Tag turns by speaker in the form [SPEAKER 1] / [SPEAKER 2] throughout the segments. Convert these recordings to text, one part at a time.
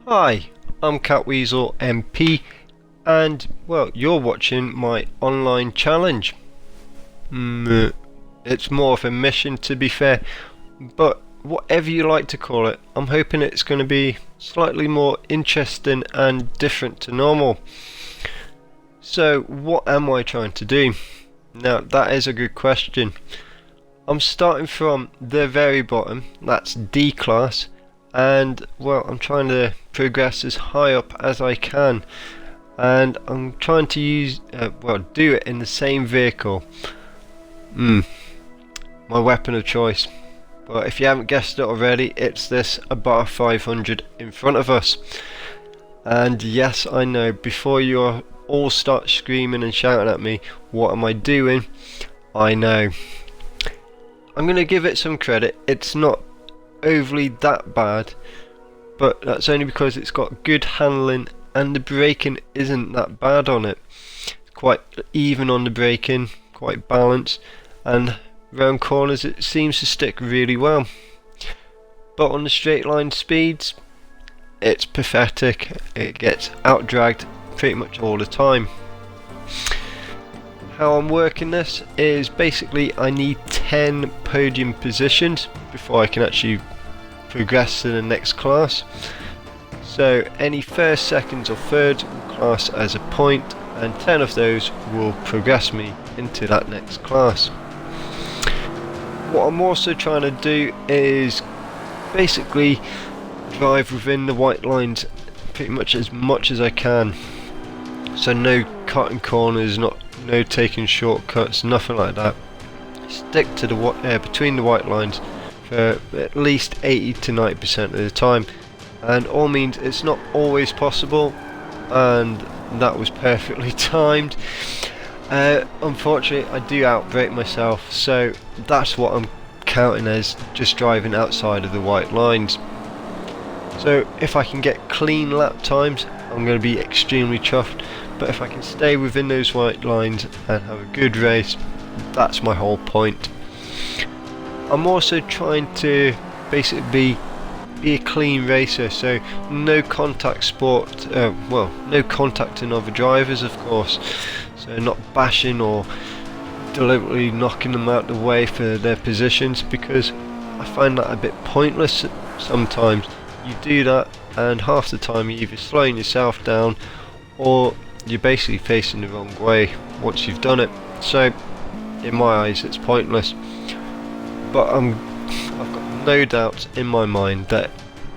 [SPEAKER 1] Hi, I'm Catweasel MP, and well, you're watching my online challenge. It's more of a mission, to be fair, but whatever you like to call it, I'm hoping it's going to be slightly more interesting and different to normal. So, what am I trying to do? Now, that is a good question. I'm starting from the very bottom, that's D class, and well, I'm trying to progress as high up as I can, and I'm trying to do it in the same vehicle. My weapon of choice. Well, if you haven't guessed it already, it's this abarth 500 in front of us. And yes, I know, before you all start screaming and shouting at me, what am I doing? I know. I'm going to give it some credit. It's not overly that bad, but that's only because it's got good handling and the braking isn't that bad on it. It's quite even on the braking, quite balanced, and round corners it seems to stick really well. But on the straight line speeds, it's pathetic. It gets out-dragged pretty much all the time. How I'm working this is basically I need 10 podium positions before I can actually progress to the next class. So any first, seconds or thirds will class as a point, and 10 of those will progress me into that next class. What I'm also trying to do is basically drive within the white lines pretty much as I can. So no cutting corners, no taking shortcuts, nothing like that. Stick to the between the white lines for at least 80 to 90% of the time, and all means it's not always possible, and that was perfectly timed. Unfortunately, I do outbrake myself, so that's what I'm counting as just driving outside of the white lines. So if I can get clean lap times, I'm going to be extremely chuffed. But if I can stay within those white lines and have a good race, that's my whole point. I'm also trying to basically be a clean racer, so no contact no contacting other drivers, of course. So not bashing or deliberately knocking them out the way for their positions, because I find that a bit pointless sometimes. You do that and half the time you're either slowing yourself down or you're basically facing the wrong way once you've done it. So in my eyes it's pointless, but I've got no doubt in my mind that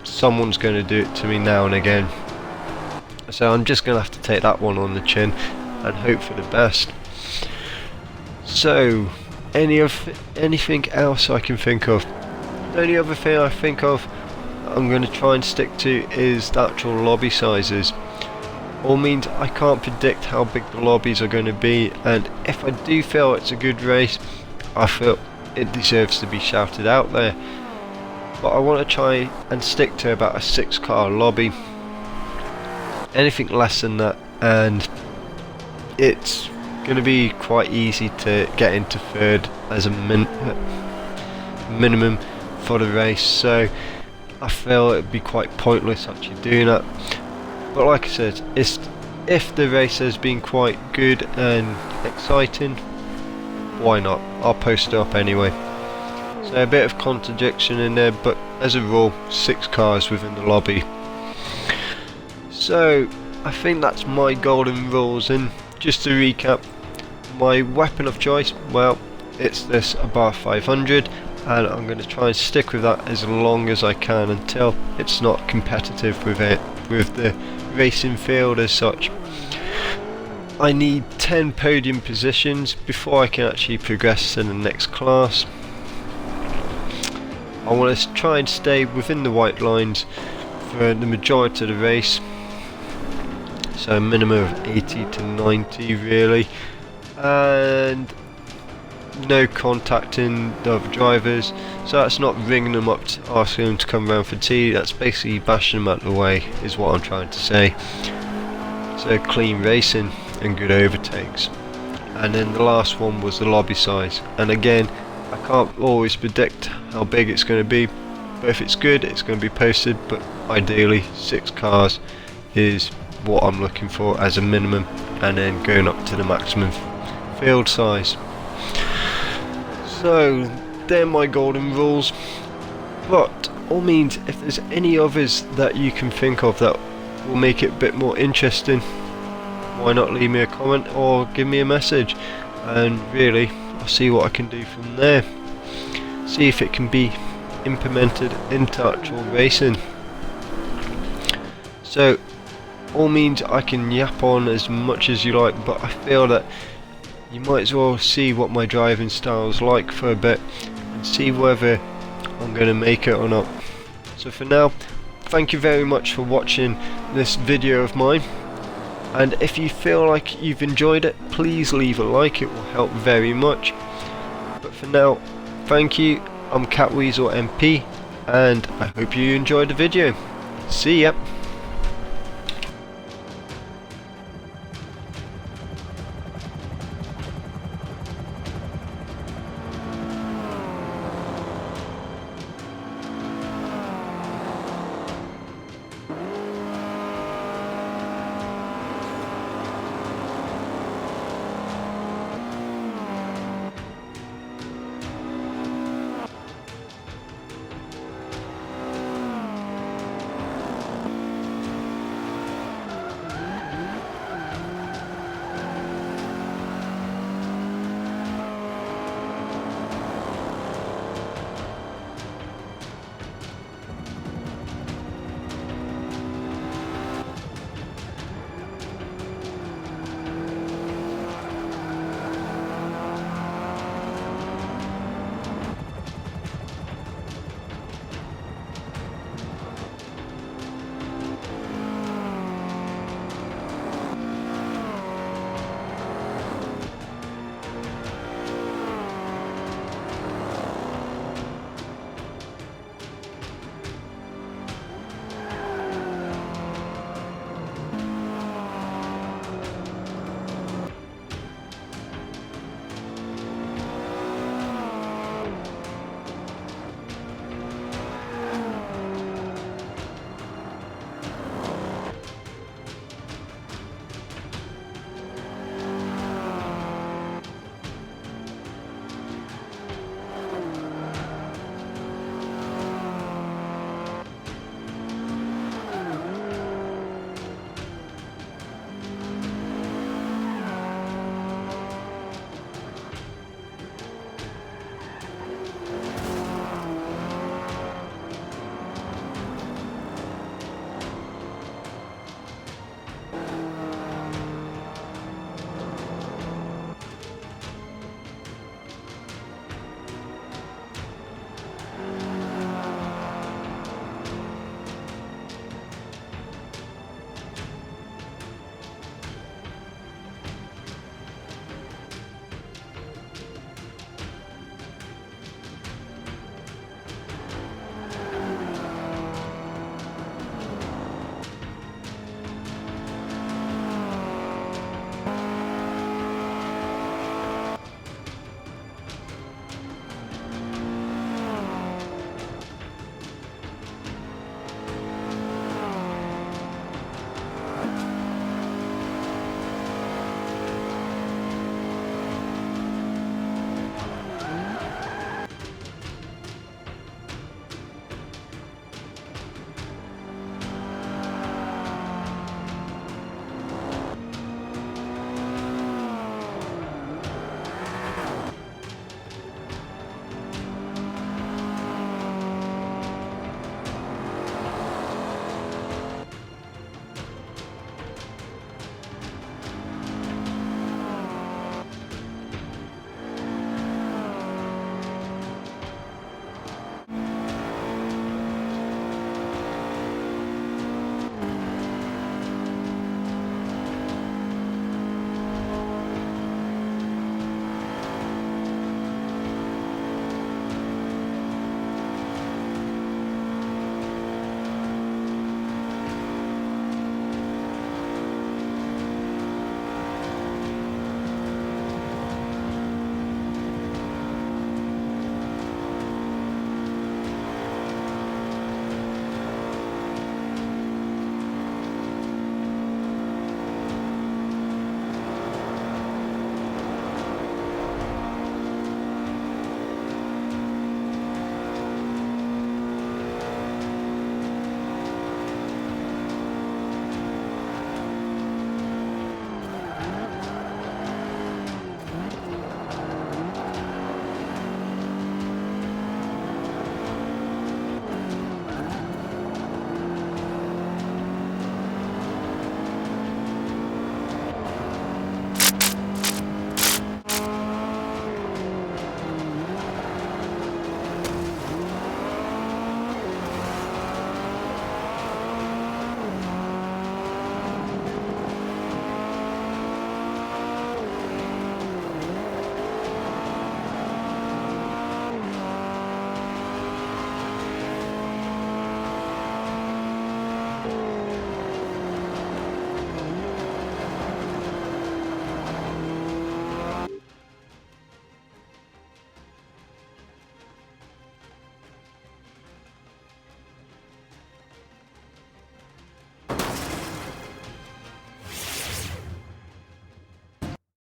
[SPEAKER 1] someone's going to do it to me now and again, so I'm just going to have to take that one on the chin and hope for the best. So anything else I can think of? The only other thing I think of I'm going to try and stick to is the actual lobby sizes. All means I can't predict how big the lobbies are going to be, and if I do feel it's a good race, I feel it deserves to be shouted out there. But I want to try and stick to about a 6-car lobby. Anything less than that and it's going to be quite easy to get into third as a minimum for the race, so I feel it'd be quite pointless actually doing that. But like I said, if the race has been quite good and exciting, why not? I'll post it up anyway. So a bit of contradiction in there, but as a rule, 6 cars within the lobby. So I think that's my golden rules, and just to recap, my weapon of choice, well, it's this abarth 500, and I'm going to try and stick with that as long as I can until it's not competitive with the racing field as such. I need 10 podium positions before I can actually progress to the next class. I want to try and stay within the white lines for the majority of the race, so a minimum of 80 to 90 really, and no contacting the other drivers. So that's not ringing them up to asking them to come round for tea, that's basically bashing them out of the way is what I'm trying to say. So clean racing and good overtakes. And then the last one was the lobby size, and again I can't always predict how big it's going to be, but if it's good, it's going to be posted. But ideally 6 cars is what I'm looking for as a minimum, and then going up to the maximum field size. So they're my golden rules, but all means, if there's any others that you can think of that will make it a bit more interesting, why not leave me a comment or give me a message, and really I'll see what I can do from there, see if it can be implemented into actual racing. So all means, I can yap on as much as you like, but I feel that you might as well see what my driving style is like for a bit and see whether I'm going to make it or not. So for now, thank you very much for watching this video of mine, and if you feel like you've enjoyed it, please leave a like, it will help very much. But for now, thank you. I'm Catweasel MP, and I hope you enjoyed the video. See ya.